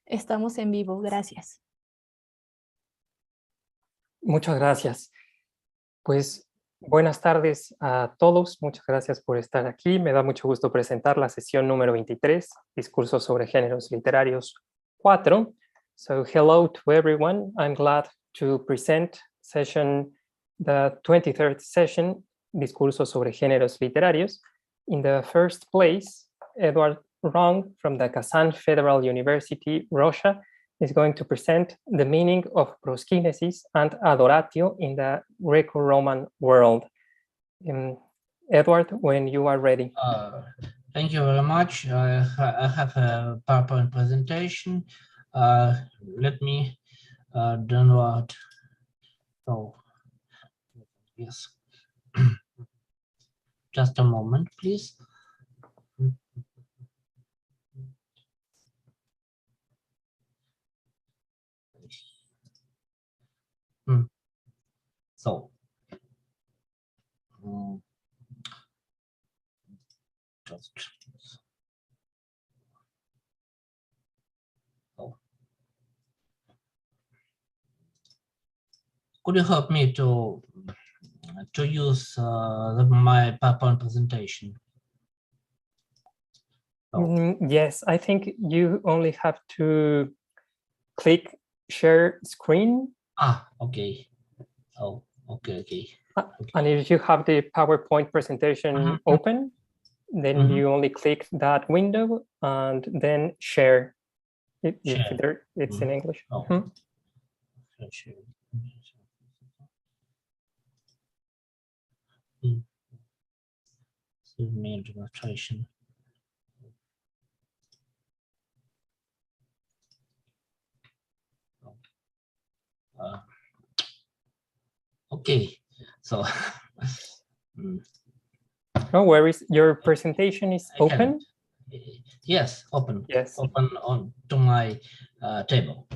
Estamos en vivo, gracias. Muchas gracias. Pues buenas tardes a todos. Muchas gracias por estar aquí. Me da mucho gusto presentar la sesión número 23, Discursos sobre géneros literarios 4. So hello to everyone. I'm glad to present the 23rd session, Discursos sobre géneros literarios. In the first place, Edward Rong from the Kazan Federal University, Russia, is going to present the meaning of proskinesis and adoratio in the Greco-Roman world. Edward, when you are ready. Thank you very much. I have a PowerPoint presentation. Let me download. Oh, yes. Just a moment, please. So, just oh. Could you help me to use my PowerPoint presentation? Oh. Yes, I think you only have to click share screen. Okay. Oh, okay. And if you have the PowerPoint presentation open, then you only click that window and then share. It's in English. Oh. Give me a demonstration. Okay, so no worries. Your presentation is open? Yes, open. Yes. Open on to my table.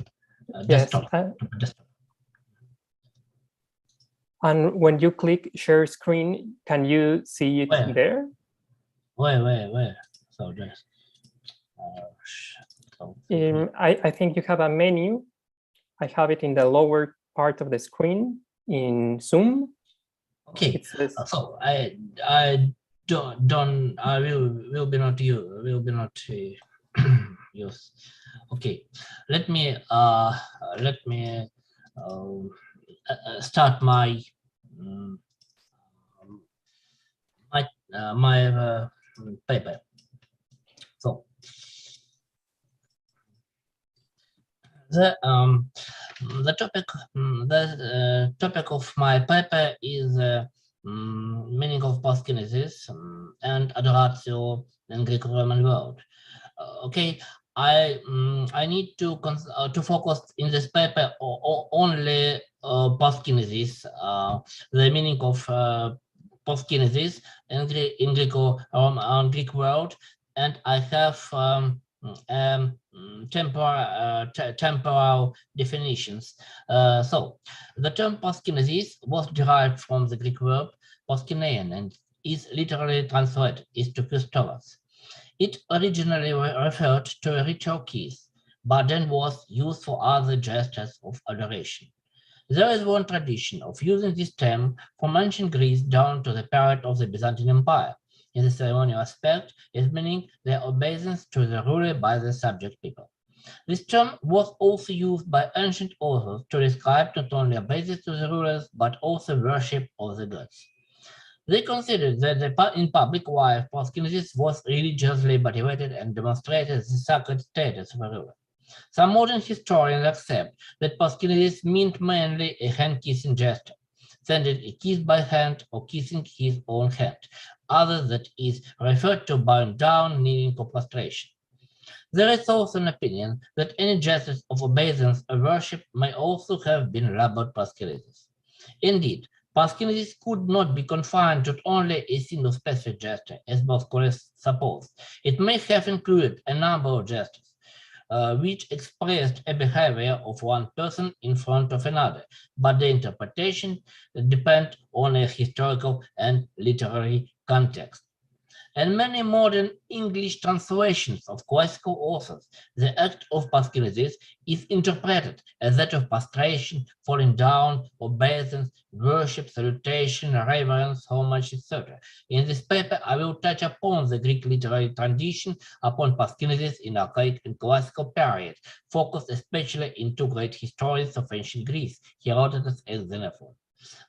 Yes. Desktop. And when you click share screen, can you see it there? Where? So just. I think you have a menu. I have it in the lower part of the screen in Zoom. Okay. So I will be not use. Okay. Let me start my paper. So the topic of my paper is meaning of postkinesis and adoratio in Greco-Roman world. Okay, I need to focus in this paper only postkinesis, the meaning of postkinesis in Greek world, and I have temporal definitions. So the term postkinesis was derived from the Greek verb poskinein and is literally translated is to kiss towards. It originally referred to a ritual kiss, but then was used for other gestures of adoration. There is one tradition of using this term from ancient Greece down to the period of the Byzantine Empire. In the ceremonial aspect, its meaning their obeisance to the ruler by the subject people. This term was also used by ancient authors to describe not only obeisance to the rulers, but also worship of the gods. They considered that in public life, postkinesis was religiously motivated and demonstrated the sacred status of a ruler. Some modern historians accept that postkinesis meant mainly a hand-kissing gesture, sending a kiss by hand or kissing his own hand. Others that is referred to bowing down, kneeling, or prostration. There is also an opinion that any gestures of obeisance or worship may also have been elaborate postkinesis. Indeed, postkinesis could not be confined to only a single specific gesture, as most scholars suppose. It may have included a number of gestures, which expressed a behavior of one person in front of another, but the interpretation depends on a historical and literary context. and many modern English translations of classical authors, the act of paskinesis is interpreted as that of prostration, falling down, obeisance, worship, salutation, reverence, homage, etc. In this paper, I will touch upon the Greek literary tradition upon paskinesis in archaic and classical period, focused especially in two great historians of ancient Greece, Herodotus and Xenophon.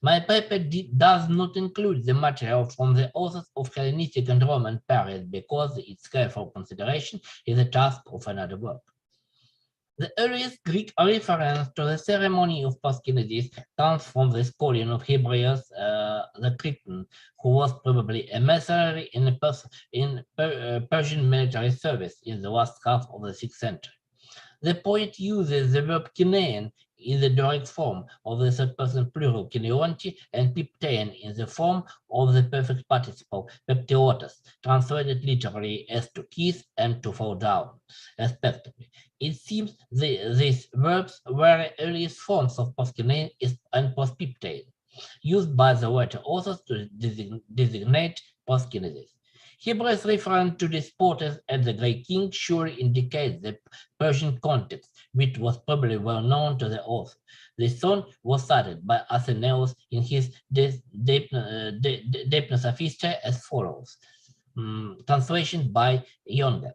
My paper does not include the material from the authors of Hellenistic and Roman period because its careful consideration is the task of another work. The earliest Greek reference to the ceremony of paskinesis comes from the historian of Hebrews, the Cretan, who was probably a mercenary in Persian military service in the last half of the 6th century. The poet uses the verb kinein in the Doric form of the third person plural kineonti and piptein in the form of the perfect participle pepteotus, translated literally as to kiss and to fall down, respectively. It seems these verbs were earliest forms of poskinein and postpiptein, used by the later authors to designate paskinesis. Hebrews referring to the porters and the great king surely indicates the Persian context, which was probably well known to the author. The song was cited by Athenaeus in his De Pneusophistae as follows. Translation by Younger.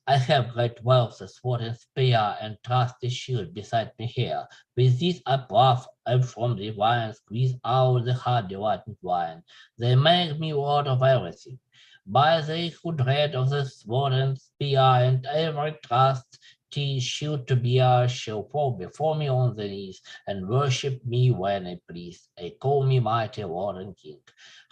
I have great wealth, a sword and spear, and trusty shield beside me here. With these I quaff out from the wine, squeeze out the hard delighting wine. They make me lord of everything. By they who dread of the sword and spear, and every trusty shield to bear, shall fall before me on the knees, and worship me when I please. They call me mighty lord and king.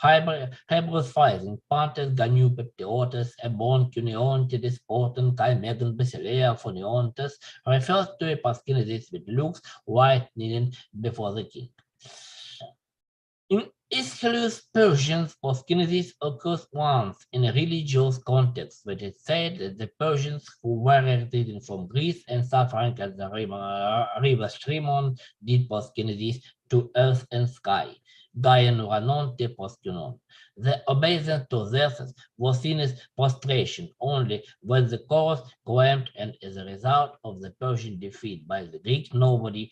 Hebrews 5, in Pantes Ganu Pepteotes, Ebon Cuneonte Disporten, Kai Megan Basileia Phoniontes, refers to a paskinesis with looks whitening before the king. In Aeschylus' Persians, paskinesis occurs once in a religious context, but it's said that the Persians who were retreating from Greece and suffering at the river Strymon did paskinesis to earth and sky. Gaian Ranonte Poskinon. The obeisance to Zeus was seen as prostration only when the chorus claimed, and as a result of the Persian defeat by the Greek, nobody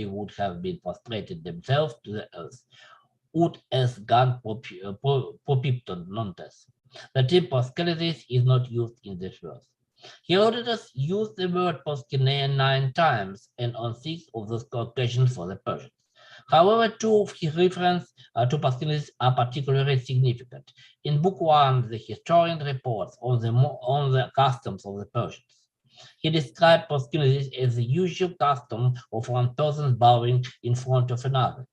would have been prostrated themselves to the earth. Ut es gan propipton nontes. The term paskinesis is not used in this verse. Herodotus used the word paskineia 9 times, and on 6 of those occasions for the Persians. However, 2 of his references to paskinesis are particularly significant. In Book 1, the historian reports on the customs of the Persians. He described paskinesis as the usual custom of one person bowing in front of another.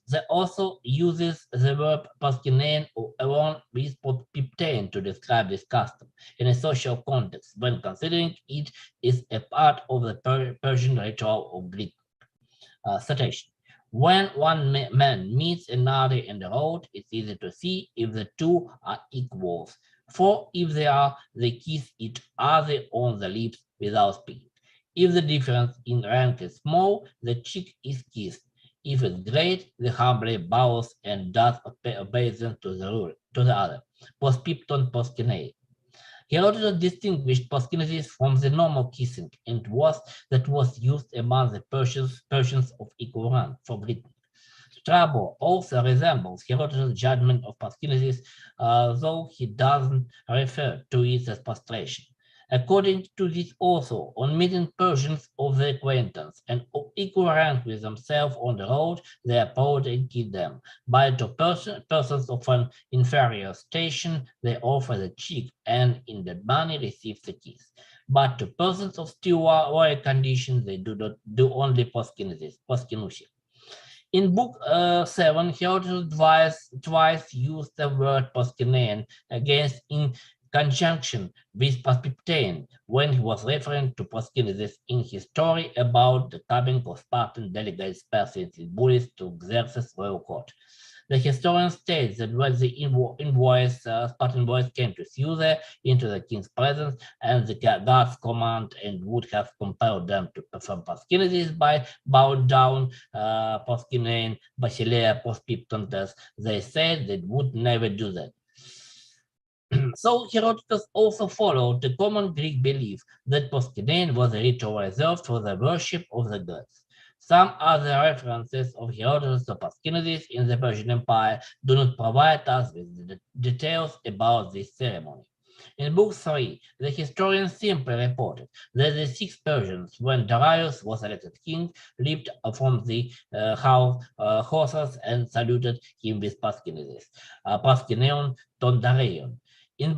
The author uses the verb paskinein along with piptein to describe this custom in a social context when considering it is a part of the Persian ritual of Greek. Citation. When one man meets another in the road, it's easy to see if the two are equals. For if they are, they kiss each other on the lips without speaking. If the difference in rank is small, the cheek is kissed. If it's great, the humbly bows and does obeisance to the other. Postpipton poskinei. Herodotus distinguished paskinesis from the normal kissing, and that was used among the Persians of equal rank for Britain. Strabo also resembles Herodotus' judgment of paskinesis, though he doesn't refer to it as prostration. According to this author, on meeting Persians of their acquaintance and of equal rank with themselves on the road, they approach and kiss them. But to persons of an inferior station, they offer the cheek and in that manner receive the kiss. But to persons of still lower condition, they do only paskinusia. In Book 7, Herodotus twice used the word paskinein against in conjunction with paspiptein when he was referring to paskinesis in his story about the coming of Spartan delegates Perseus and Bullis to Xerxes' royal court. The historian states that when the Spartan boys came to Susa into the king's presence, and the guards command and would have compelled them to perform Paskynides by bowing down, Paskynein, Basileia, Pospiptontes, they said they would never do that. So Herodotus also followed the common Greek belief that Paskynein was a ritual reserved for the worship of the gods. Some other references of Herodotus to Paskynides in the Persian Empire do not provide us with the details about this ceremony. In Book 3, the historian simply reported that the 6 Persians, when Darius was elected king, leaped from the horses and saluted him with Paskynides, Paskyneon ton Dareion. In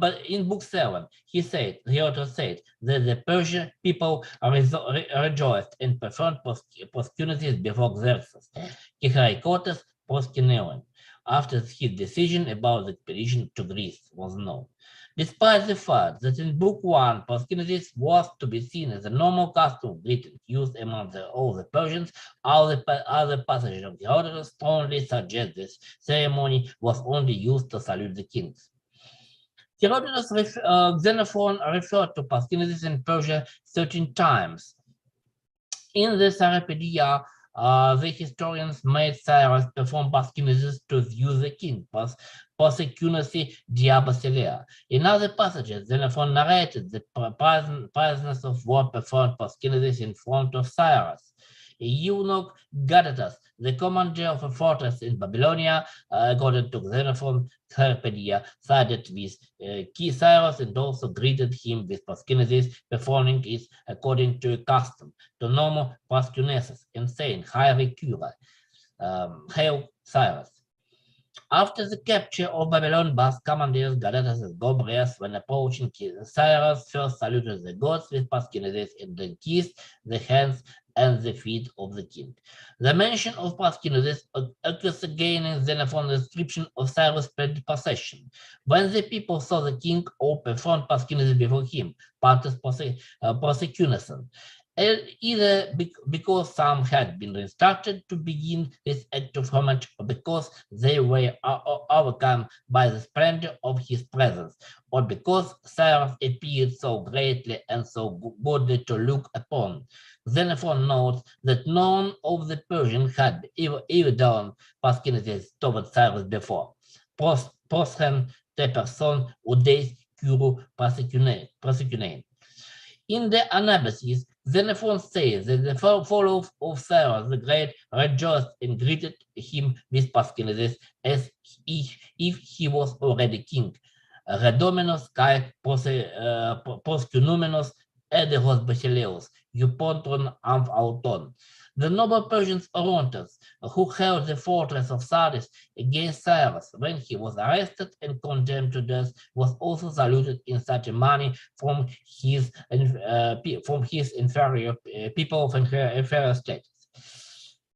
Book 7, Herodotus said that the Persian people rejoiced and performed Paskynides before Xerxes, Kichaikotes Paskyneon, after his decision about the expedition to Greece was known. Despite the fact that in Book 1, Paskynides was to be seen as a normal custom of greeting used among all the Persians, other passages of Herodotus strongly suggest this ceremony was only used to salute the kings. Herodotus, Xenophon referred to Paskynides in Persia 13 times. In the Cyropedia, the historians made Cyrus perform Paskynides to view the king, Paskynides dia Basileia. In other passages, Xenophon narrated that prisoners of war performed Paskynides in front of Cyrus. Eunuch Gadatas, the commander of a fortress in Babylonia, according to Xenophon Cyropedia, sided with Cyrus and also greeted him with Paskynides, performing it according to a custom, to nomo Paskyneses, and saying, Hail Cura, Hail Cyrus. After the capture of Babylon, both commanders Gadatas and Gobryas, when approaching Cyrus, first saluted the gods with Paskynides and then kissed the hands and the feet of the king. The mention of Paskynides occurs again in Xenophon's description of Cyrus' possession. When the people saw the king, all performed Paskynides before him, Pantes Paskyneson, either because some had been instructed to begin this act of homage, or because they were overcome by the splendor of his presence, or because Cyrus appeared so greatly and so goodly to look upon. Xenophon notes that none of the Persians had ever done Paskynides toward Cyrus before. Prostren te person udeis curu Paskynein. In the Anabasis, Xenophon says that the followers of Cyrus the Great rejoiced and greeted him with Paskynides as if he was already king. Redomenos kai poscunumenos edehos basileus, eupontron amph auton. The noble Persian Orontes, who held the fortress of Sardis against Cyrus when he was arrested and condemned to death, was also saluted in such a manner from his inferior people of inferior status.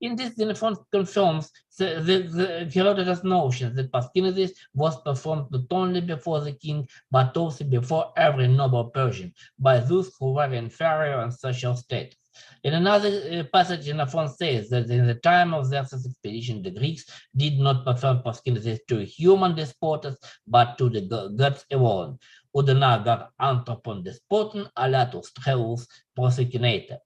In this, Xenophon confirms the Herodotus' notion that Paskynides was performed not only before the king, but also before every noble Persian, by those who were inferior in social status. In another passage, Xenophon says that in the time of Xerxes' expedition, the Greeks did not perform Paskynides to human despots, but to the gods alone. Udenagar anthropon despoton alatus treus prosecunator.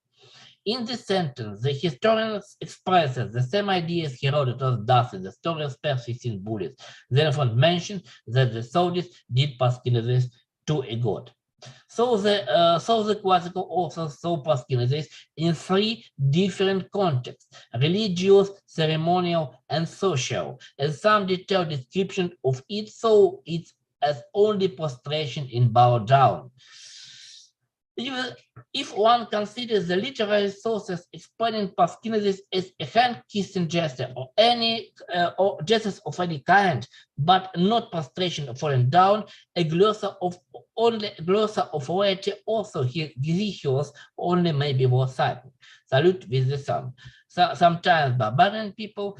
In this sentence, the historian expresses the same idea as Herodotus does in the story of Perseus in Bullis. Xenophon mentions that the soldiers did Paskynides to a god. So the classical authors saw Paskynides in 3 different contexts: religious, ceremonial, and social, and some detailed description of it saw it as only prostration in bow down. If one considers the literary sources explaining Paskynides as a hand-kissing gesture or gestures of any kind, but not prostration or falling down, a glossa of laity also Gizicius only may be worth citing. Salute with the sun. Sometimes barbarian people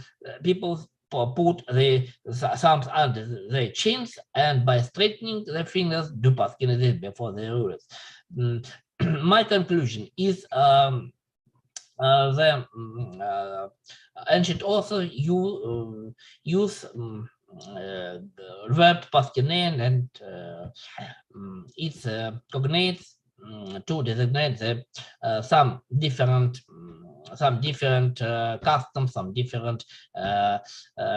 put the thumbs under their chins, and by straightening their fingers do Paskynides before the rulers. My conclusion is the ancient authors use verb Paskinean and its cognates to designate some different customs, some different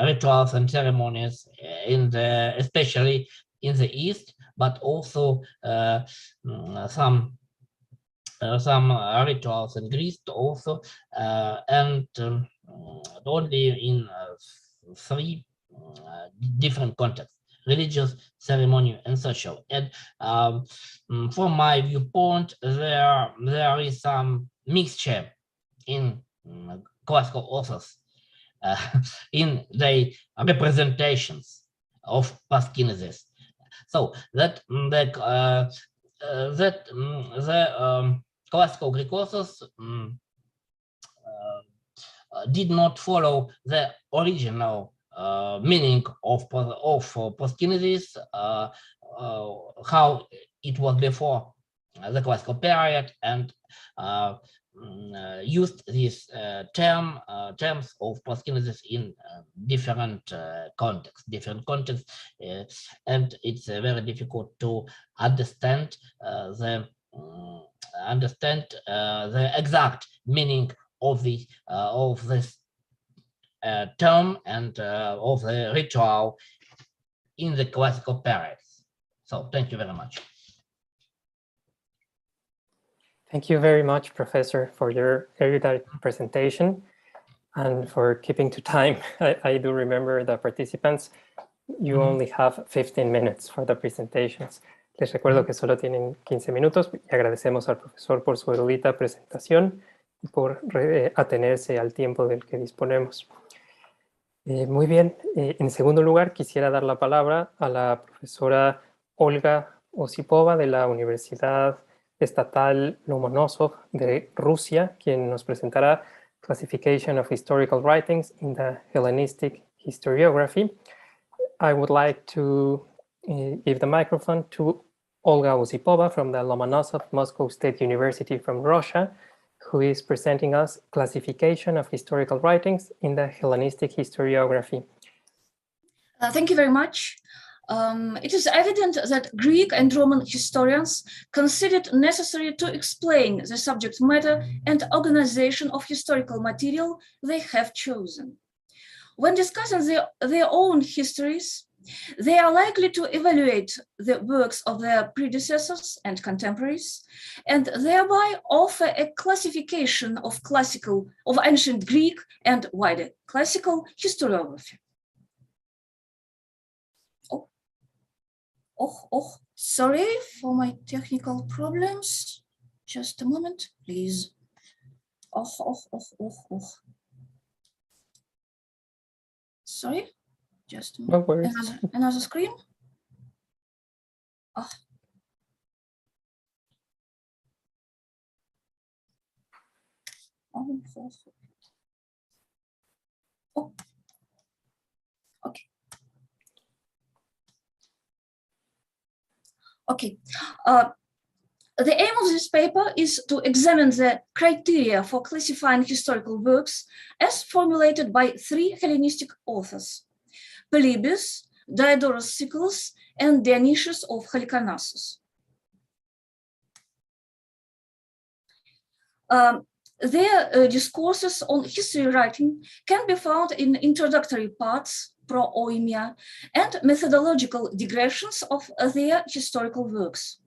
rituals and ceremonies especially in the East, but also some rituals in Greece also, and only in three different contexts: religious, ceremonial, and social. And from my viewpoint, there is some mixture in classical authors in their representations of Paskinesis. So that the classical Greek authors did not follow the original meaning of Paskinesis, how it was before the classical period, and used these terms of Paskinesis in different contexts, and it's very difficult to understand the exact meaning of this term and of the ritual in the classical periods. So thank you very much. Thank you very much, Professor, for your erudite presentation and for keeping to time. I do remember the participants. You only have 15 minutes for the presentations. Les recuerdo que solo tienen 15 minutos y agradecemos al profesor por su erudita presentación y por atenerse al tiempo del que disponemos. Muy bien. En segundo lugar, quisiera dar la palabra a la profesora Olga Osipova de la Universidad Estatal Lomonosov de Rusia, quien nos presentará Classification of Historical Writings in the Hellenistic Historiography. I would like to give the microphone to Olga Osipova from the Lomonosov Moscow State University from Russia, who is presenting us Classification of Historical Writings in the Hellenistic Historiography. Thank you very much. It is evident that Greek and Roman historians considered necessary to explain the subject matter and organization of historical material they have chosen. When discussing their own histories, they are likely to evaluate the works of their predecessors and contemporaries, and thereby offer a classification of ancient Greek and wider classical historiography. Sorry for my technical problems. Just a moment, please. Sorry, just a moment. No worries. Another screen. Okay. Okay. The aim of this paper is to examine the criteria for classifying historical works as formulated by three Hellenistic authors: Polybius, Diodorus Siculus, and Dionysius of Halicarnassus. Their discourses on history writing can be found in introductory parts, pro-oimia, and methodological digressions of their historical works,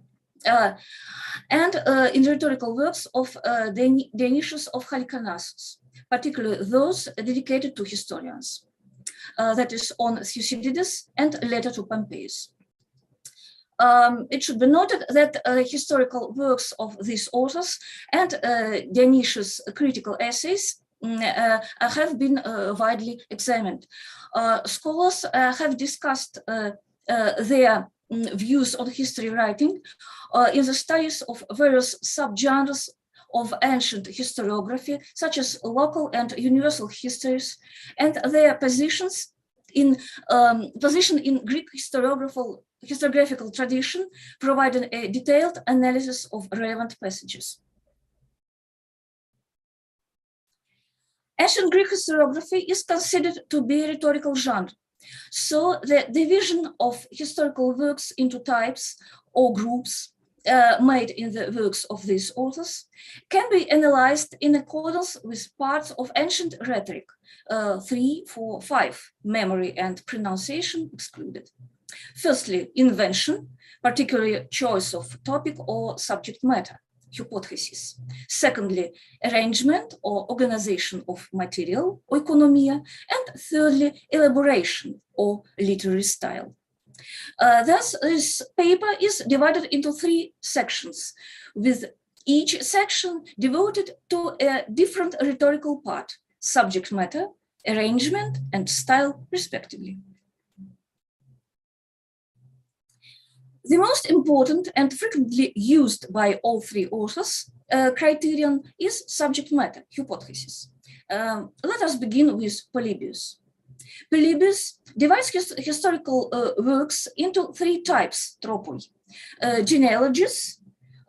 and in rhetorical works of Dionysius of Halicarnassus, particularly those dedicated to historians, that is on Thucydides and Letter to Pompeius. It should be noted that historical works of these authors and Dionysius' critical essays have been widely examined. Scholars have discussed their views on history writing in the studies of various subgenres of ancient historiography, such as local and universal histories, and their position in Greek historiographical tradition, providing a detailed analysis of relevant passages. Ancient Greek historiography is considered to be a rhetorical genre. So the division of historical works into types or groups made in the works of these authors can be analyzed in accordance with parts of ancient rhetoric, 3, 4, 5, memory and pronunciation excluded. Firstly, invention, particularly choice of topic or subject matter, hypothesis. Secondly, arrangement or organization of material, oikonomia. And thirdly, elaboration or literary style. Thus, this paper is divided into 3 sections, with each section devoted to a different rhetorical part, subject matter, arrangement, and style, respectively. The most important and frequently used by all 3 authors criterion is subject matter, hypothesis. Let us begin with Polybius. Polybius divides historical works into 3 types, tropoi. Genealogies,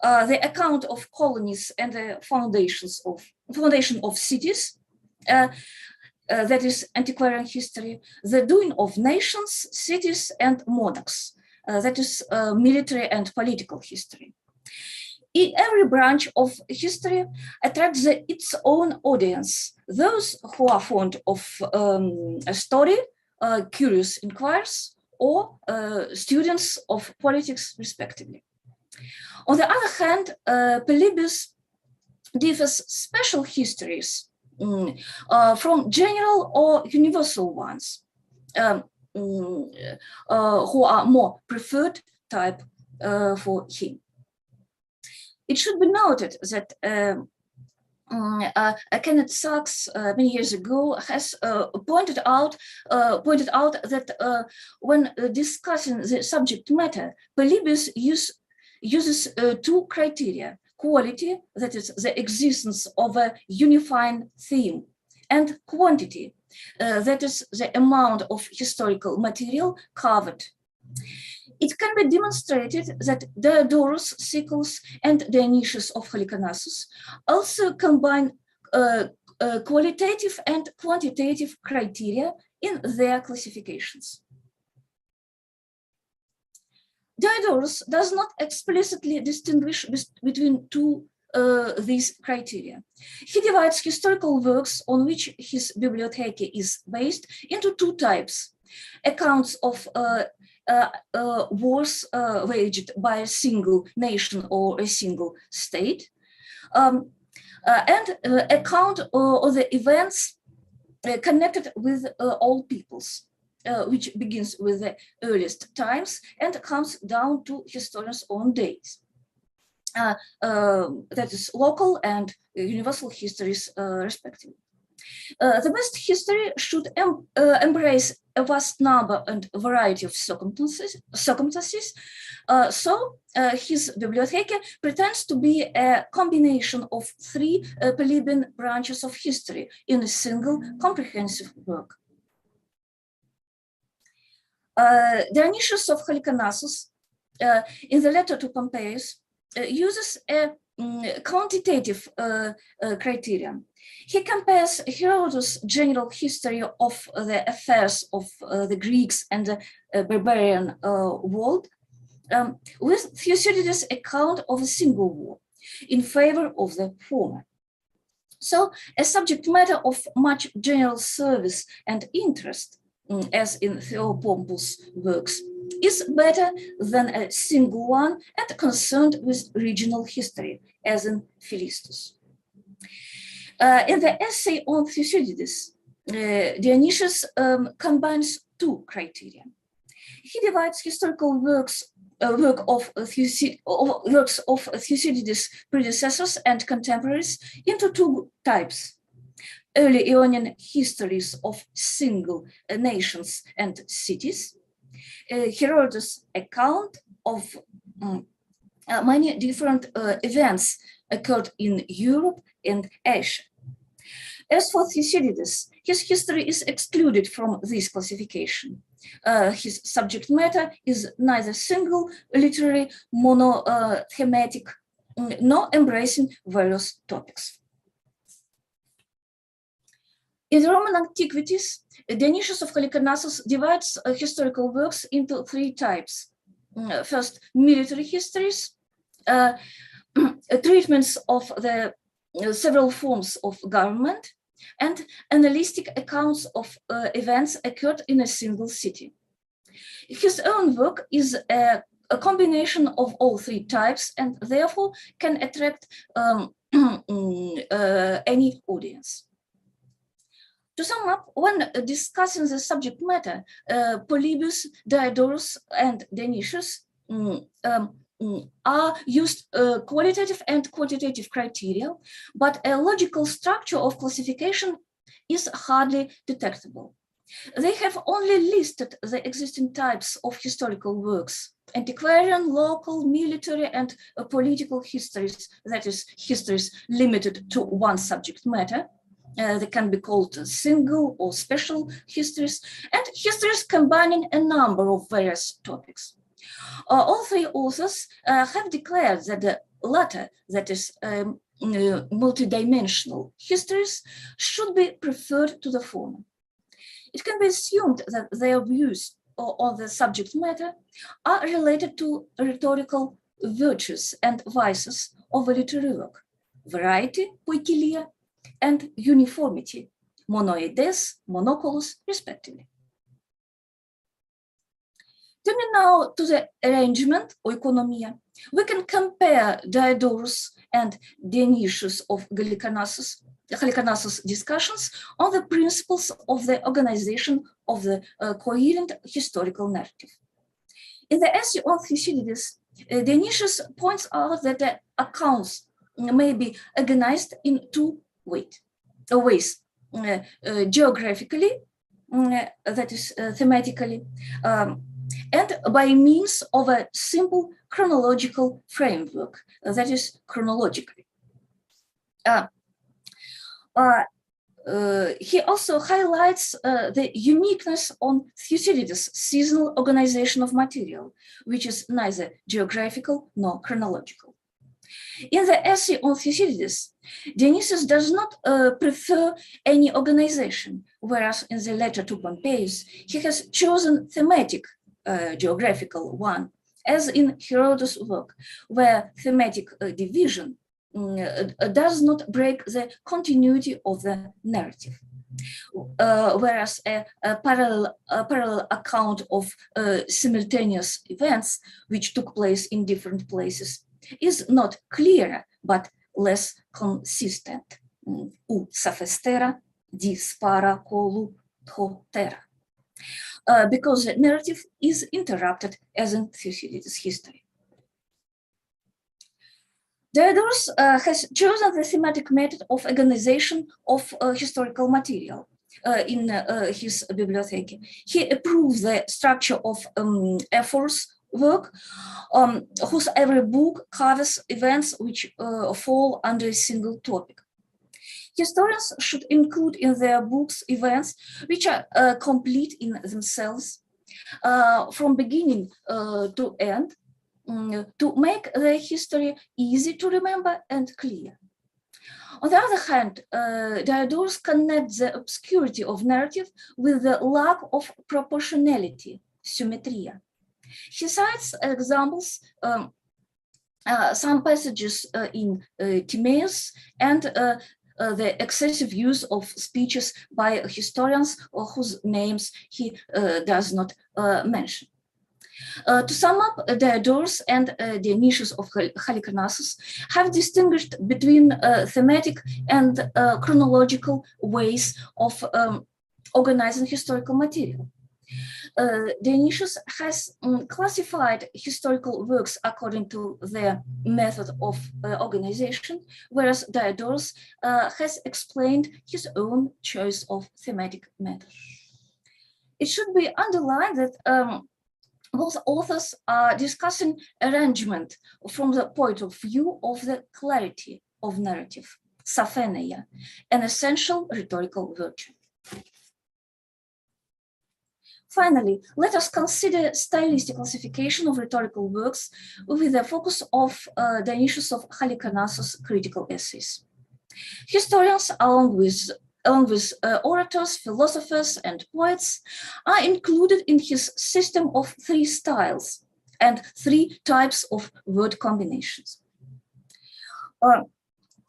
the account of colonies and the foundation of cities, that is antiquarian history, the doing of nations, cities, and monarchs, that is military and political history. Every branch of history attracts its own audience, those who are fond of a story, curious inquirers, or students of politics, respectively. On the other hand, Polybius differs special histories from general or universal ones, who are more preferred type for him. It should be noted that Kenneth Sachs many years ago has pointed out that when discussing the subject matter, Polybius uses 2 criteria: quality, that is the existence of a unifying theme, and quantity, that is the amount of historical material covered. It can be demonstrated that Diodorus Siculus and Dionysius of Halicarnassus also combine qualitative and quantitative criteria in their classifications. Diodorus does not explicitly distinguish between these criteria. He divides historical works on which his bibliothèque is based into 2 types: accounts of wars waged by a single nation or a single state, and account of the events connected with all peoples, which begins with the earliest times and comes down to historians' own days. That is local and universal histories, respectively. The best history should embrace a vast number and variety of circumstances. So his bibliothèque pretends to be a combination of 3 Polybian branches of history in a single comprehensive work. Dionysius of Halicarnassus, in the letter to Pompeius, uses a quantitative criterion. He compares Herodotus' general history of the affairs of the Greeks and the barbarian world with Thucydides' account of a single war in favor of the former. So a subject matter of much general service and interest, as in Theopompus' works, is better than a single one and concerned with regional history, as in Philistus. In the essay on Thucydides, Dionysius combines 2 criteria. He divides historical works of Thucydides' predecessors and contemporaries into 2 types: early Ionian histories of single nations and cities, Herodotus' account of many different events occurred in Europe and Asia. As for Thucydides, his history is excluded from this classification. His subject matter is neither single, literary, monothematic, nor embracing various topics. In the Roman antiquities, Dionysius of Halicarnassus divides historical works into three types. First, military histories, treatments of the several forms of government, and analytic accounts of events occurred in a single city. His own work is a combination of all three types and therefore can attract any audience. To sum up, when discussing the subject matter, Polybius, Diodorus, and Dionysius are used qualitative and quantitative criteria, but a logical structure of classification is hardly detectable. They have only listed the existing types of historical works: antiquarian, local, military, and political histories, that is, histories limited to one subject matter. They can be called single or special histories, and histories combining a number of various topics. All three authors have declared that the latter, that is, multidimensional histories, should be preferred to the former. It can be assumed that their views on the subject matter are related to rhetorical virtues and vices of a literary work: variety, poikilia, and uniformity, monoides, monocolous, respectively. Turning now to the arrangement, oikonomia, we can compare Diodorus and Dionysius of Halicarnassus discussions on the principles of the organization of the coherent historical narrative. In the essay on Thucydides, Dionysius points out that the accounts may be organized in two ways: geographically, that is, thematically, and by means of a simple chronological framework, that is, chronologically. He also highlights the uniqueness on Thucydides' seasonal organization of material, which is neither geographical nor chronological. In the essay on Thucydides, Dionysius does not prefer any organization, whereas in the letter to Pompeius, he has chosen thematic geographical one, as in Herodotus' work, where thematic division does not break the continuity of the narrative, whereas a parallel account of simultaneous events which took place in different places is not clearer but less consistent. U saphestera dispara colu thotera. Because the narrative is interrupted, as in Thucydides' history. Diodorus has chosen the thematic method of organization of historical material in his bibliothèque. He approves the structure of Ephorus' work, whose every book covers events which fall under a single topic. Historians should include in their books events which are complete in themselves, from beginning to end, to make the history easy to remember and clear. On the other hand, Diodorus connects the obscurity of narrative with the lack of proportionality, symmetria. He cites examples, some passages in Timaeus, and the excessive use of speeches by historians whose names he does not mention. To sum up, Diodorus and Dionysius of Halicarnassus have distinguished between thematic and chronological ways of organizing historical material. Dionysius has classified historical works according to their method of organization, whereas Diodorus has explained his own choice of thematic method. It should be underlined that both authors are discussing arrangement from the point of view of the clarity of narrative, sapheneia, an essential rhetorical virtue. Finally, let us consider stylistic classification of rhetorical works with the focus of Dionysius of Halicarnassus' critical essays. Historians, along with along with orators, philosophers, and poets, are included in his system of 3 styles and 3 types of word combinations.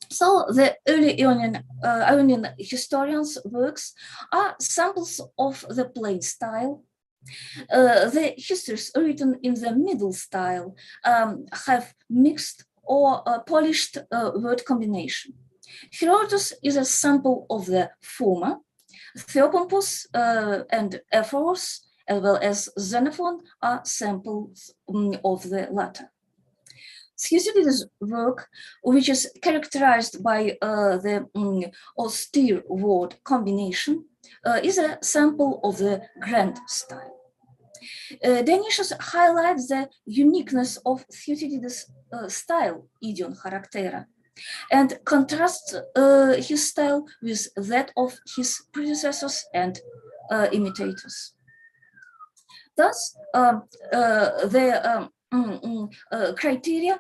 So the early Ionian historians' works are samples of the plain style. The histories written in the middle style have mixed or polished word combination. Herodotus is a sample of the former. Theopompus and Ephorus, as well as Xenophon, are samples of the latter. Thucydides' work, which is characterized by the austere word combination, is a sample of the grand style. Dionysius highlights the uniqueness of Thucydides' style, idion charactera, and contrasts his style with that of his predecessors and imitators. Thus, the criteria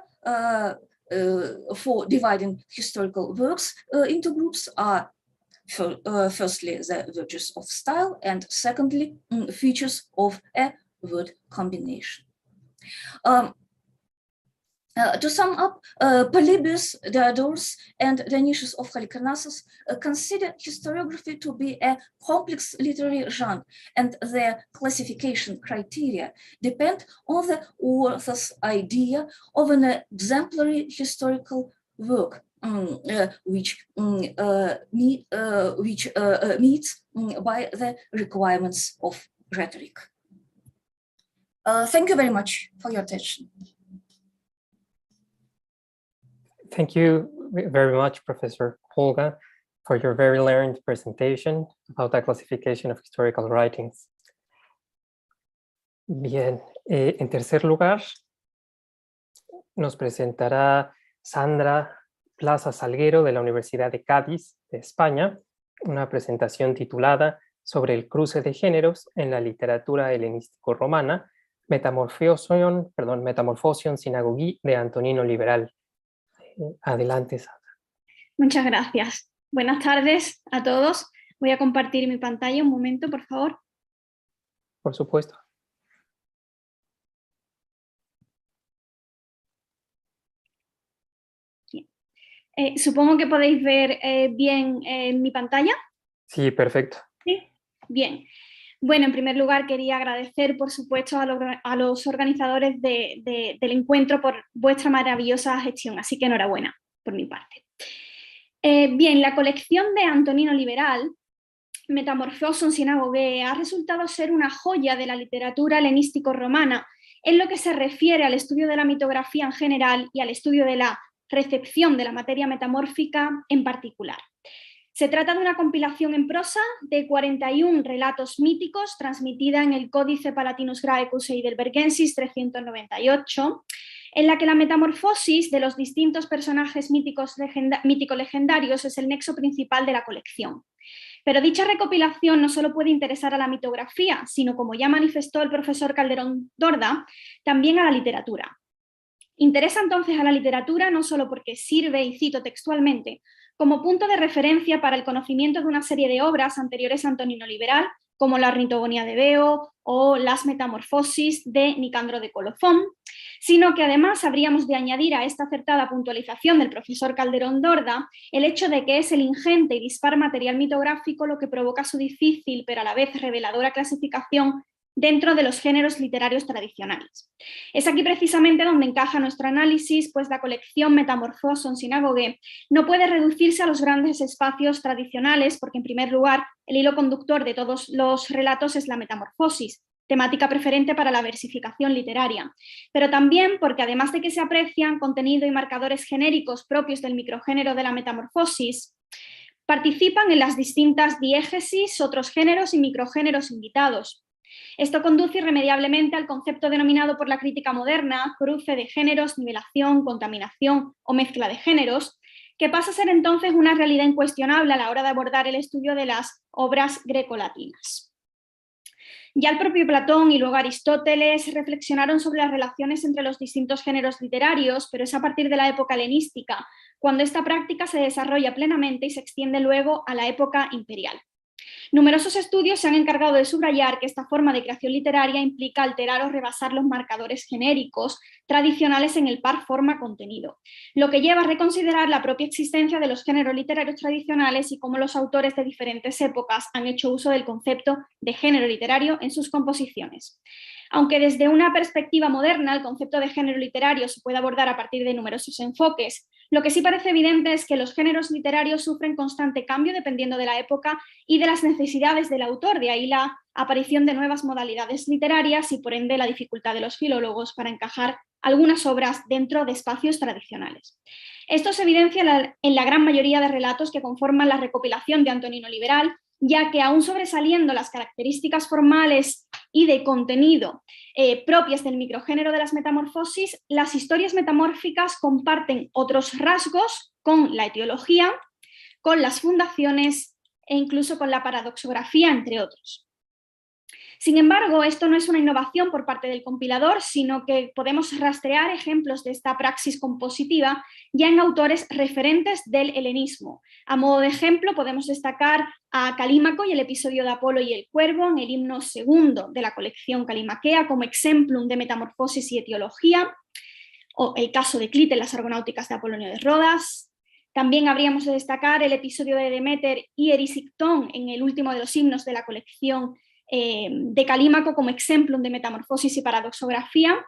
for dividing historical works into groups are firstly the virtues of style, and secondly features of a word combination. To sum up, Polybius, Diodorus, and Dionysius of Halicarnassus consider historiography to be a complex literary genre, and their classification criteria depend on the author's idea of an exemplary historical work, which meets by the requirements of rhetoric. Thank you very much for your attention. Thank you very much, Professor Olga, for your very learned presentation about the classification of historical writings. Bien, en tercer lugar, nos presentará Sandra Plaza Salguero de la Universidad de Cádiz, de España, una presentación titulada Sobre el cruce de géneros en la literatura helenístico-romana, Metamorphosion Synagogi de Antonino Liberal. Adelante, Sandra. Muchas gracias. Buenas tardes a todos. Voy a compartir mi pantalla un momento, por favor. Por supuesto. Supongo que podéis ver bien mi pantalla. Sí, perfecto. ¿Sí? Bien. Bueno, en primer lugar quería agradecer, por supuesto, a los organizadores del encuentro por vuestra maravillosa gestión, así que enhorabuena por mi parte. Bien, la colección de Antonino Liberal, Metamorphosion Synagoge, ha resultado ser una joya de la literatura helenístico-romana en lo que se refiere al estudio de la mitografía en general y al estudio de la recepción de la materia metamórfica en particular. Se trata de una compilación en prosa de 41 relatos míticos transmitida en el Códice Palatinus Graecus e Heidelbergensis 398, en la que la metamorfosis de los distintos personajes mítico-legendarios es el nexo principal de la colección. Pero dicha recopilación no solo puede interesar a la mitografía, sino, como ya manifestó el profesor Calderón Dorda, también a la literatura. Interesa entonces a la literatura no solo porque sirve, y cito textualmente, como punto de referencia para el conocimiento de una serie de obras anteriores a Antonino Liberal, como la Ornitogonía de Beo o las Metamorfosis de Nicandro de Colofón, sino que además habríamos de añadir a esta acertada puntualización del profesor Calderón Dorda el hecho de que es el ingente y dispar material mitográfico lo que provoca su difícil pero a la vez reveladora clasificación dentro de los géneros literarios tradicionales. Es aquí precisamente donde encaja nuestro análisis, pues la colección Metamorphosion Synagoge no puede reducirse a los grandes espacios tradicionales, porque en primer lugar el hilo conductor de todos los relatos es la metamorfosis, temática preferente para la versificación literaria, pero también porque además de que se aprecian contenido y marcadores genéricos propios del microgénero de la metamorfosis, participan en las distintas diégesis, otros géneros y microgéneros invitados. Esto conduce irremediablemente al concepto denominado por la crítica moderna cruce de géneros, nivelación, contaminación o mezcla de géneros, que pasa a ser entonces una realidad incuestionable a la hora de abordar el estudio de las obras grecolatinas. Ya el propio Platón y luego Aristóteles reflexionaron sobre las relaciones entre los distintos géneros literarios, pero es a partir de la época helenística, cuando esta práctica se desarrolla plenamente y se extiende luego a la época imperial. Numerosos estudios se han encargado de subrayar que esta forma de creación literaria implica alterar o rebasar los marcadores genéricos tradicionales en el par forma-contenido, lo que lleva a reconsiderar la propia existencia de los géneros literarios tradicionales y cómo los autores de diferentes épocas han hecho uso del concepto de género literario en sus composiciones. Aunque desde una perspectiva moderna el concepto de género literario se puede abordar a partir de numerosos enfoques, lo que sí parece evidente es que los géneros literarios sufren constante cambio dependiendo de la época y de las necesidades del autor, de ahí la aparición de nuevas modalidades literarias y por ende la dificultad de los filólogos para encajar algunas obras dentro de espacios tradicionales. Esto se evidencia en la gran mayoría de relatos que conforman la recopilación de Antonino Liberal, ya que aún sobresaliendo las características formales y de contenido propias del microgénero de las metamorfosis, las historias metamórficas comparten otros rasgos con la etiología, con las fundaciones e incluso con la paradoxografía, entre otros. Sin embargo, esto no es una innovación por parte del compilador, sino que podemos rastrear ejemplos de esta praxis compositiva ya en autores referentes del helenismo. A modo de ejemplo, podemos destacar a Calímaco y el episodio de Apolo y el Cuervo en el himno segundo de la colección calimaquea como exemplum de metamorfosis y etiología, o el caso de Clite en las Argonáuticas de Apolonio de Rodas. También habríamos de destacar el episodio de Deméter y Erisictón en el último de los himnos de la colección de Calímaco como exemplum de metamorfosis y paradoxografía,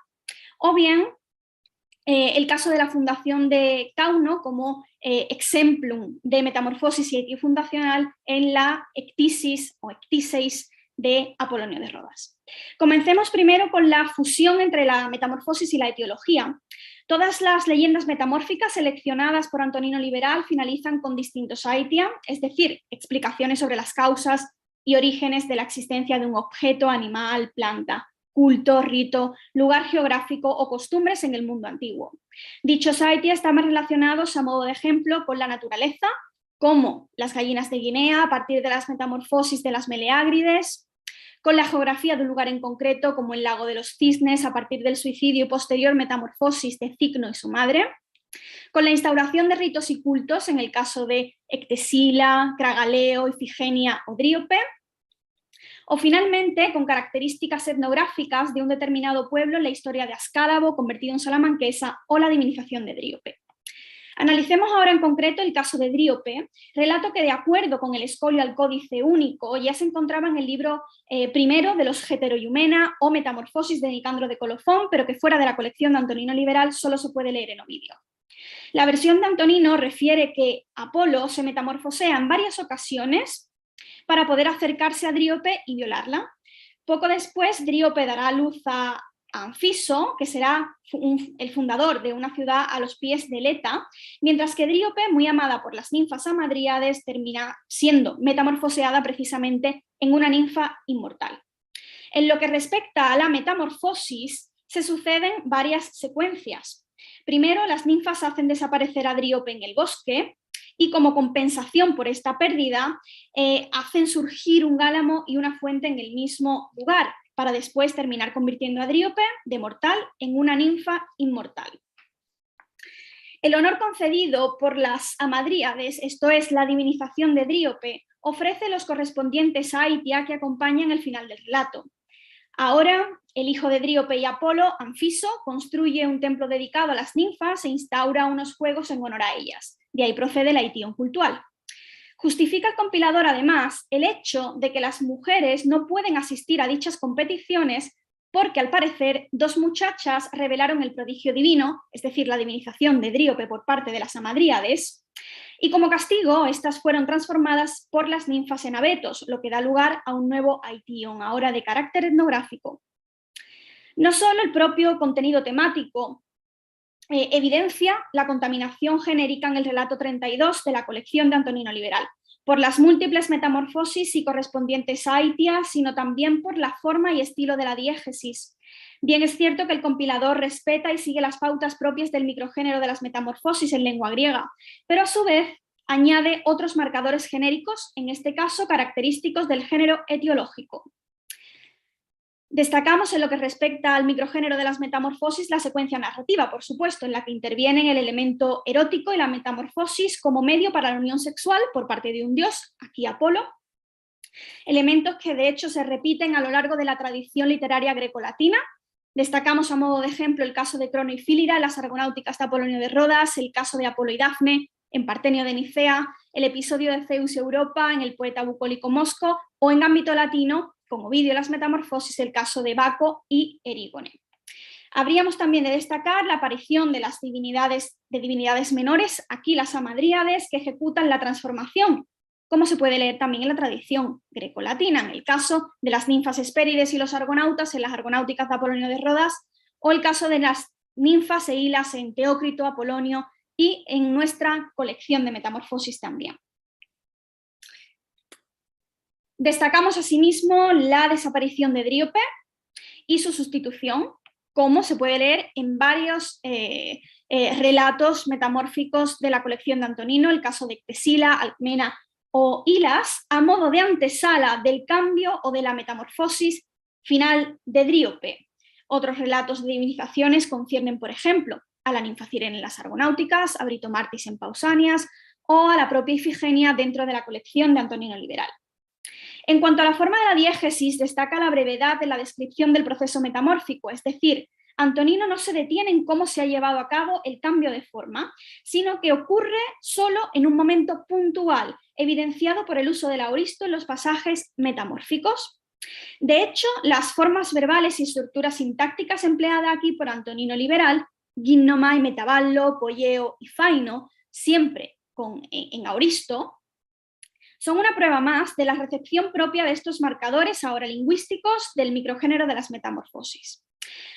o bien el caso de la fundación de Cauno como exemplum de metamorfosis y etio fundacional en la ectisis o ectiseis de Apolonio de Rodas. Comencemos primero con la fusión entre la metamorfosis y la etiología. Todas las leyendas metamórficas seleccionadas por Antonino Liberal finalizan con distintos aitia, es decir, explicaciones sobre las causas y orígenes de la existencia de un objeto, animal, planta, culto, rito, lugar geográfico o costumbres en el mundo antiguo. Dichos aitia están relacionados, a modo de ejemplo, con la naturaleza, como las gallinas de Guinea a partir de las metamorfosis de las meleágrides, con la geografía de un lugar en concreto, como el lago de los cisnes a partir del suicidio y posterior metamorfosis de Cicno y su madre, con la instauración de ritos y cultos en el caso de Ectesila, Cragaleo, Ifigenia o Dríope, o finalmente con características etnográficas de un determinado pueblo en la historia de Ascálabo convertido en salamanquesa o la divinización de Dríope. Analicemos ahora en concreto el caso de Dríope, relato que de acuerdo con el escolio al códice único ya se encontraba en el libro primero de los Heteroiumena o Metamorfosis de Nicandro de Colofón, pero que fuera de la colección de Antonino Liberal solo se puede leer en Ovidio. La versión de Antonino refiere que Apolo se metamorfosea en varias ocasiones para poder acercarse a Dríope y violarla. Poco después, Dríope dará a luz a Anfiso, que será el fundador de una ciudad a los pies de Leta, mientras que Dríope, muy amada por las ninfas amadríades, termina siendo metamorfoseada precisamente en una ninfa inmortal. En lo que respecta a la metamorfosis, se suceden varias secuencias. Primero, las ninfas hacen desaparecer a Dríope en el bosque y como compensación por esta pérdida, hacen surgir un álamo y una fuente en el mismo lugar, para después terminar convirtiendo a Dríope, de mortal, en una ninfa inmortal. El honor concedido por las amadríades, esto es, la divinización de Dríope, ofrece los correspondientes aitia que acompañan el final del relato. Ahora, el hijo de Dríope y Apolo, Anfiso, construye un templo dedicado a las ninfas e instaura unos juegos en honor a ellas. De ahí procede la itión cultual. Justifica el compilador, además, el hecho de que las mujeres no pueden asistir a dichas competiciones porque, al parecer, dos muchachas revelaron el prodigio divino, es decir, la divinización de Dríope por parte de las amadríades, y como castigo, estas fueron transformadas por las ninfas en abetos, lo que da lugar a un nuevo aition, ahora de carácter etnográfico. No solo el propio contenido temático evidencia la contaminación genérica en el relato 32 de la colección de Antonino Liberal, por las múltiples metamorfosis y correspondientes aitias, sino también por la forma y estilo de la diégesis. Bien es cierto que el compilador respeta y sigue las pautas propias del microgénero de las metamorfosis en lengua griega, pero a su vez añade otros marcadores genéricos, en este caso característicos del género etiológico. Destacamos en lo que respecta al microgénero de las metamorfosis la secuencia narrativa, por supuesto, en la que intervienen el elemento erótico y la metamorfosis como medio para la unión sexual por parte de un dios, aquí Apolo, elementos que de hecho se repiten a lo largo de la tradición literaria grecolatina. Destacamos a modo de ejemplo el caso de Crono y Fílida en las Argonáuticas de Apolonio de Rodas, el caso de Apolo y Dafne en Partenio de Nicea, el episodio de Zeus y Europa en el poeta bucólico Mosco, o en ámbito latino, con Ovidio las metamorfosis, el caso de Baco y Erígone. Habríamos también de destacar la aparición de las divinidades menores, aquí las hamadríades, que ejecutan la transformación, como se puede leer también en la tradición grecolatina, en el caso de las ninfas Hespérides y los argonautas en las Argonáuticas de Apolonio de Rodas, o el caso de las ninfas e hilas en Teócrito, Apolonio y en nuestra colección de metamorfosis también. Destacamos asimismo la desaparición de Dríope y su sustitución, como se puede leer en varios relatos metamórficos de la colección de Antonino, el caso de Ctesila, Alcmena o Hilas, a modo de antesala del cambio o de la metamorfosis final de Dríope. Otros relatos de divinizaciones conciernen, por ejemplo, a la ninfa Cirene en las Argonáuticas, a Britomartis en Pausanias o a la propia Ifigenia dentro de la colección de Antonino Liberal. En cuanto a la forma de la diégesis, destaca la brevedad de la descripción del proceso metamórfico, es decir, Antonino no se detiene en cómo se ha llevado a cabo el cambio de forma, sino que ocurre solo en un momento puntual, evidenciado por el uso del aoristo en los pasajes metamórficos. De hecho, las formas verbales y estructuras sintácticas empleadas aquí por Antonino Liberal, gimnomai, metaballo, poieo y faino, siempre en aoristo, son una prueba más de la recepción propia de estos marcadores ahora lingüísticos del microgénero de las metamorfosis.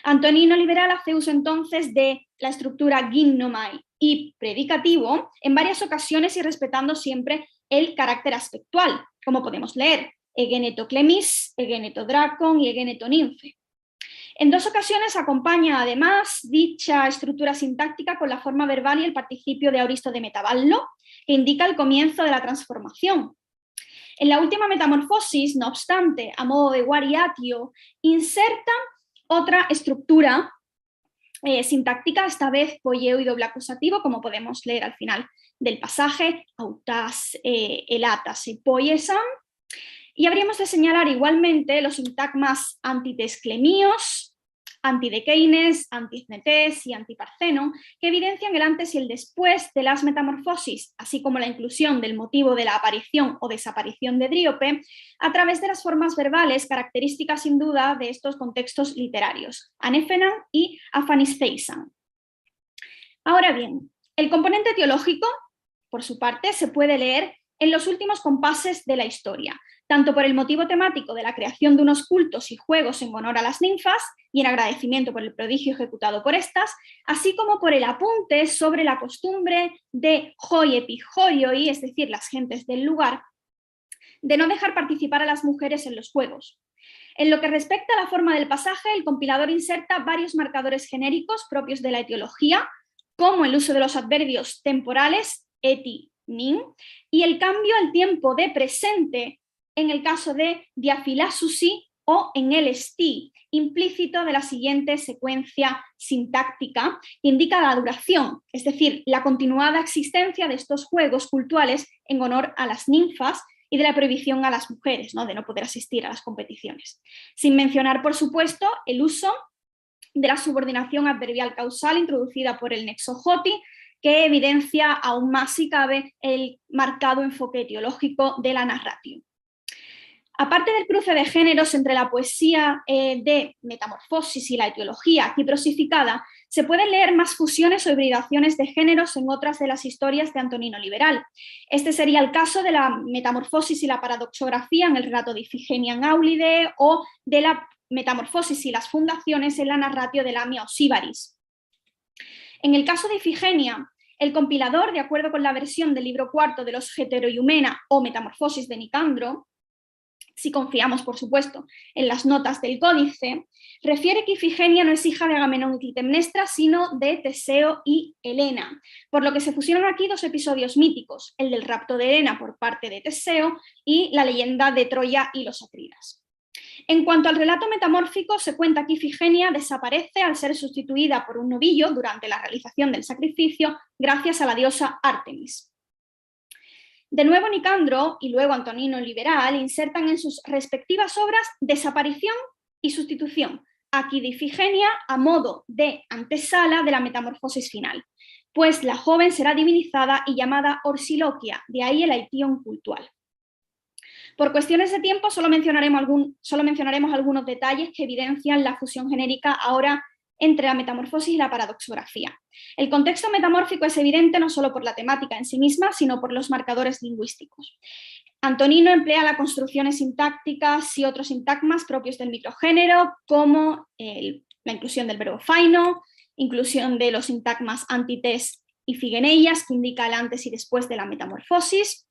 Antonino Liberal hace uso entonces de la estructura gimnomai y predicativo en varias ocasiones y respetando siempre el carácter aspectual, como podemos leer, egeneto clemis, egeneto dracon y egeneto ninfe. En dos ocasiones acompaña además dicha estructura sintáctica con la forma verbal y el participio de aoristo de metaballo, que indica el comienzo de la transformación. En la última metamorfosis, no obstante, a modo de variatio, inserta otra estructura sintáctica, esta vez poieo y doble acusativo, como podemos leer al final del pasaje, autas, elatas y poiesan. Y habríamos de señalar igualmente los sintagmas antitesclemíos, antidekeines, anticnetes y antiparceno, que evidencian el antes y el después de las metamorfosis, así como la inclusión del motivo de la aparición o desaparición de Dríope a través de las formas verbales características sin duda de estos contextos literarios, anéfenan y afanistheisan. Ahora bien, el componente teológico, por su parte, se puede leer en los últimos compases de la historia, tanto por el motivo temático de la creación de unos cultos y juegos en honor a las ninfas y en agradecimiento por el prodigio ejecutado por estas, así como por el apunte sobre la costumbre de hoi epijorioi, es decir, las gentes del lugar, de no dejar participar a las mujeres en los juegos. En lo que respecta a la forma del pasaje, el compilador inserta varios marcadores genéricos propios de la etiología, como el uso de los adverbios temporales, eti, nin, y el cambio al tiempo de presente en el caso de diafilasusi o en el esti, implícito de la siguiente secuencia sintáctica, que indica la duración, es decir, la continuada existencia de estos juegos cultuales en honor a las ninfas y de la prohibición a las mujeres, ¿no? De no poder asistir a las competiciones. Sin mencionar, por supuesto, el uso de la subordinación adverbial causal introducida por el nexo joti, que evidencia aún más, si cabe, el marcado enfoque etiológico de la narratio. Aparte del cruce de géneros entre la poesía de metamorfosis y la etiología aquí prosificada, se pueden leer más fusiones o hibridaciones de géneros en otras de las historias de Antonino Liberal. Este sería el caso de la metamorfosis y la paradoxografía en el relato de Ifigenia en Áulide o de la metamorfosis y las fundaciones en la narratio de Lamia o Síbaris. En el caso de Ifigenia, el compilador, de acuerdo con la versión del libro cuarto de los Heteroiumena o Metamorfosis de Nicandro, si confiamos, por supuesto, en las notas del códice, refiere que Ifigenia no es hija de Agamenón y Clitemnestra, sino de Teseo y Helena, por lo que se pusieron aquí dos episodios míticos, el del rapto de Helena por parte de Teseo y la leyenda de Troya y los Atridas. En cuanto al relato metamórfico, se cuenta que Ifigenia desaparece al ser sustituida por un novillo durante la realización del sacrificio gracias a la diosa Ártemis. De nuevo Nicandro y luego Antonino Liberal insertan en sus respectivas obras desaparición y sustitución, aquí de Ifigenia a modo de antesala de la metamorfosis final, pues la joven será divinizada y llamada Orsiloquia, de ahí el Aition cultual. Por cuestiones de tiempo solo mencionaremos algunos detalles que evidencian la fusión genérica ahora entre la metamorfosis y la paradoxografía. El contexto metamórfico es evidente no solo por la temática en sí misma, sino por los marcadores lingüísticos. Antonino emplea las construcciones sintácticas y otros sintagmas propios del microgénero, como la inclusión del verbo faino, inclusión de los sintagmas antites y figeneias, que indica el antes y después de la metamorfosis,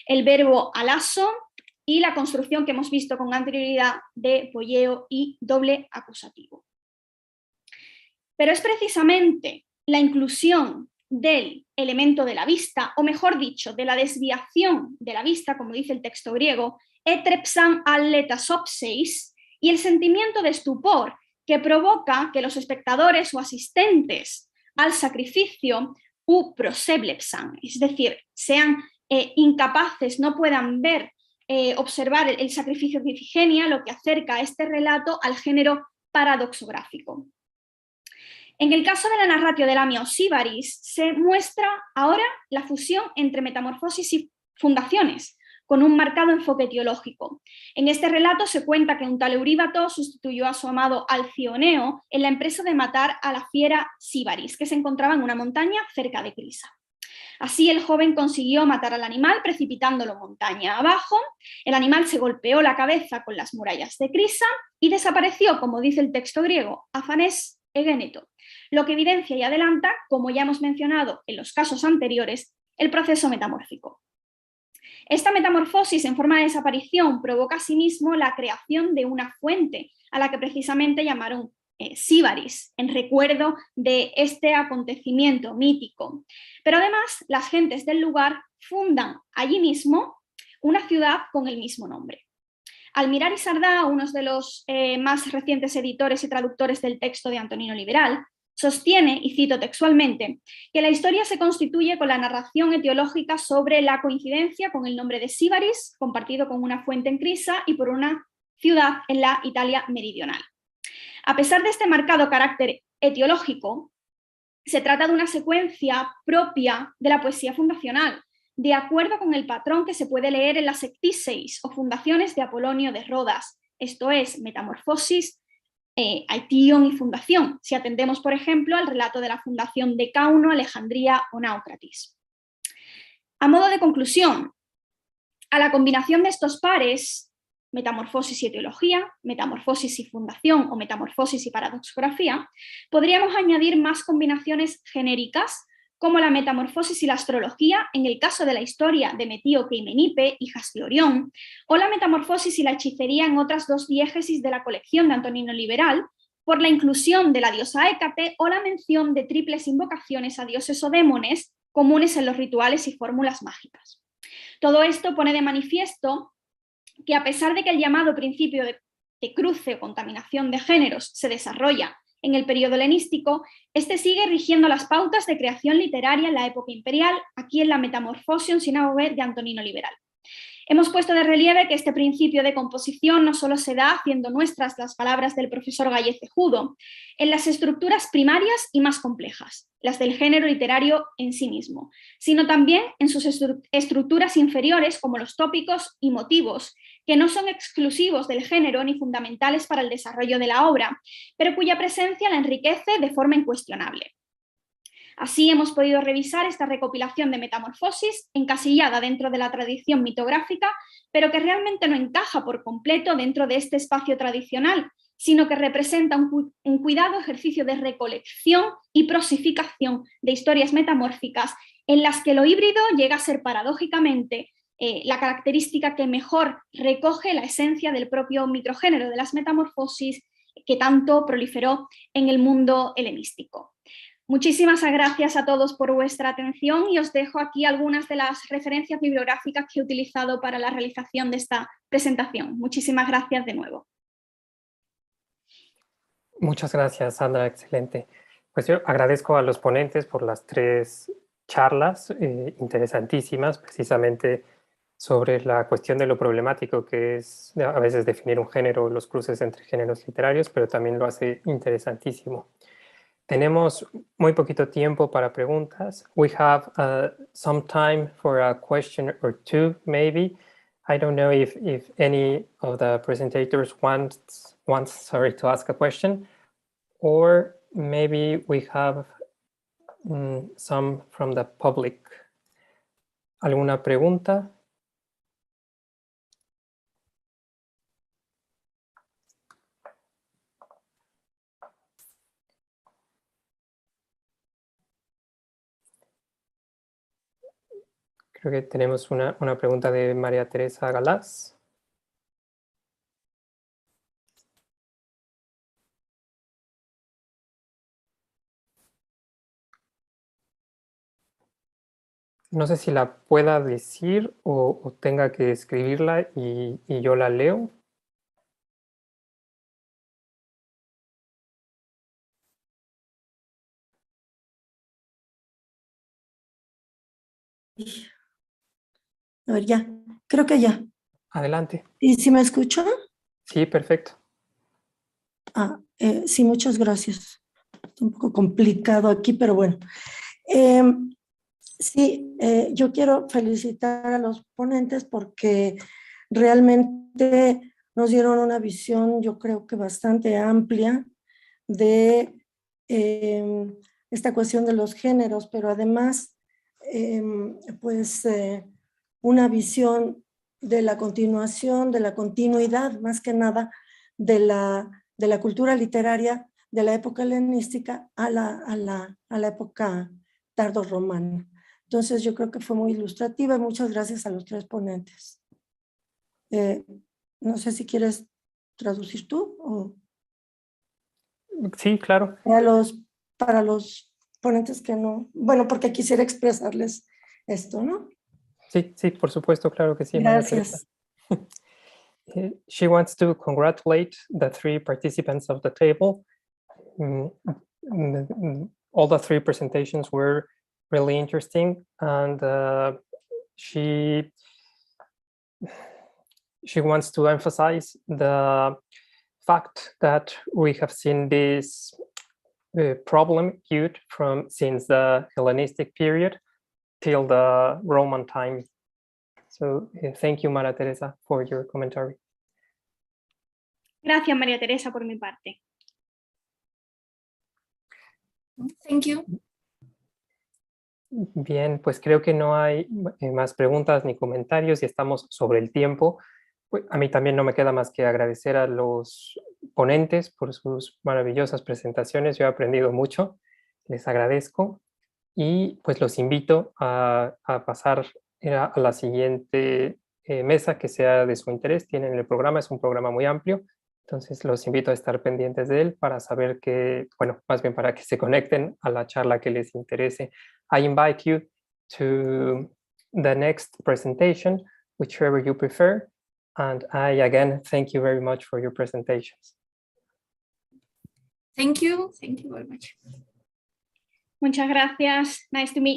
el verbo alaso y la construcción que hemos visto con anterioridad de poieo y doble acusativo. Pero es precisamente la inclusión del elemento de la vista, o mejor dicho, de la desviación de la vista, como dice el texto griego, etrepsan alletasopseis, y el sentimiento de estupor que provoca que los espectadores o asistentes al sacrificio proseblepsan, es decir, sean incapaces, no puedan ver, observar el sacrificio de Ifigenia, lo que acerca a este relato al género paradoxográfico. En el caso de la narratio de Lamia o Síbaris, se muestra ahora la fusión entre metamorfosis y fundaciones, con un marcado enfoque teológico. En este relato se cuenta que un tal Euríbato sustituyó a su amado Alcioneo en la empresa de matar a la fiera Síbaris, que se encontraba en una montaña cerca de Crisa. Así el joven consiguió matar al animal precipitándolo montaña abajo. El animal se golpeó la cabeza con las murallas de Crisa y desapareció, como dice el texto griego, afanés egeneto, lo que evidencia y adelanta, como ya hemos mencionado en los casos anteriores, el proceso metamórfico. Esta metamorfosis en forma de desaparición provoca asimismo la creación de una fuente, a la que precisamente llamaron Síbaris, en recuerdo de este acontecimiento mítico. Pero además, las gentes del lugar fundan allí mismo una ciudad con el mismo nombre. Almirar y Sardá, uno de los más recientes editores y traductores del texto de Antonino Liberal, sostiene, y cito textualmente, que la historia se constituye con la narración etiológica sobre la coincidencia con el nombre de Síbaris, compartido con una fuente en Crisa y por una ciudad en la Italia meridional. A pesar de este marcado carácter etiológico, se trata de una secuencia propia de la poesía fundacional, de acuerdo con el patrón que se puede leer en las ectíseis o fundaciones de Apolonio de Rodas, esto es, metamorfosis, Aition y fundación, si atendemos, por ejemplo, al relato de la fundación de Cauno, Alejandría o Náucratis. A modo de conclusión, a la combinación de estos pares, metamorfosis y etiología, metamorfosis y fundación o metamorfosis y paradoxografía, podríamos añadir más combinaciones genéricas como la metamorfosis y la astrología en el caso de la historia de Metíoque y Menipe, hijas de Orión, o la metamorfosis y la hechicería en otras dos diégesis de la colección de Antonino Liberal, por la inclusión de la diosa Hécate o la mención de triples invocaciones a dioses o demones comunes en los rituales y fórmulas mágicas. Todo esto pone de manifiesto que a pesar de que el llamado principio de cruce o contaminación de géneros se desarrolla en el periodo helenístico, este sigue rigiendo las pautas de creación literaria en la época imperial, aquí en la Metamorphosion Synagogue de Antonino Liberal. Hemos puesto de relieve que este principio de composición no solo se da haciendo nuestras las palabras del profesor Gallecejudo, en las estructuras primarias y más complejas, las del género literario en sí mismo, sino también en sus estructuras inferiores como los tópicos y motivos, que no son exclusivos del género ni fundamentales para el desarrollo de la obra, pero cuya presencia la enriquece de forma incuestionable. Así hemos podido revisar esta recopilación de metamorfosis encasillada dentro de la tradición mitográfica, pero que realmente no encaja por completo dentro de este espacio tradicional, sino que representa un cuidado ejercicio de recolección y prosificación de historias metamórficas en las que lo híbrido llega a ser paradójicamente la característica que mejor recoge la esencia del propio microgénero de las metamorfosis que tanto proliferó en el mundo helenístico. Muchísimas gracias a todos por vuestra atención y os dejo aquí algunas de las referencias bibliográficas que he utilizado para la realización de esta presentación. Muchísimas gracias de nuevo. Muchas gracias, Sandra, excelente. Pues yo agradezco a los ponentes por las 3 charlas interesantísimas, precisamente sobre la cuestión de lo problemático que es a veces definir un género, los cruces entre géneros literarios, pero también lo hace interesantísimo. Tenemos muy poquito tiempo para preguntas. We have some time for a question or two, maybe. I don't know if any of the presentators wants to ask a question, or maybe we have some from the public. ¿Alguna pregunta? Creo que tenemos una pregunta de María Teresa Galás. No sé si la pueda decir o tenga que escribirla y yo la leo. A ver, ya, creo que ya. Adelante. ¿Y si me escuchan? Sí, perfecto. Sí, muchas gracias. Está un poco complicado aquí, pero bueno. Sí, yo quiero felicitar a los ponentes porque realmente nos dieron una visión, yo creo que bastante amplia de esta cuestión de los géneros, pero además, pues, una visión de la continuación, de la continuidad, más que nada, de la cultura literaria de la época helenística a la época tardorromana. Entonces yo creo que fue muy ilustrativa y muchas gracias a los 3 ponentes. No sé si quieres traducir tú o... Sí, claro. Para los ponentes que no... Bueno, porque quisiera expresarles esto, ¿no? Sí, por supuesto, claro que sí. María Teresa. Gracias. She wants to congratulate the 3 participants of the table. All the 3 presentations were really interesting, and she wants to emphasize the fact that we have seen this problem queued since the Hellenistic period till the Roman time. So thank you, María Teresa, for your commentary. Gracias, María Teresa, por mi parte. Thank you. Bien, pues creo que no hay más preguntas ni comentarios y estamos sobre el tiempo. Pues a mí también no me queda más que agradecer a los ponentes por sus maravillosas presentaciones. Yo he aprendido mucho, les agradezco y pues los invito a pasar a la siguiente mesa que sea de su interés. Tienen el programa, es un programa muy amplio, entonces los invito a estar pendientes de él para saber que, bueno, más bien para que se conecten a la charla que les interese. I invite you to the next presentation, whichever you prefer, and I again thank you very much for your presentations. Thank you very much. Muchas gracias. Nice to meet you.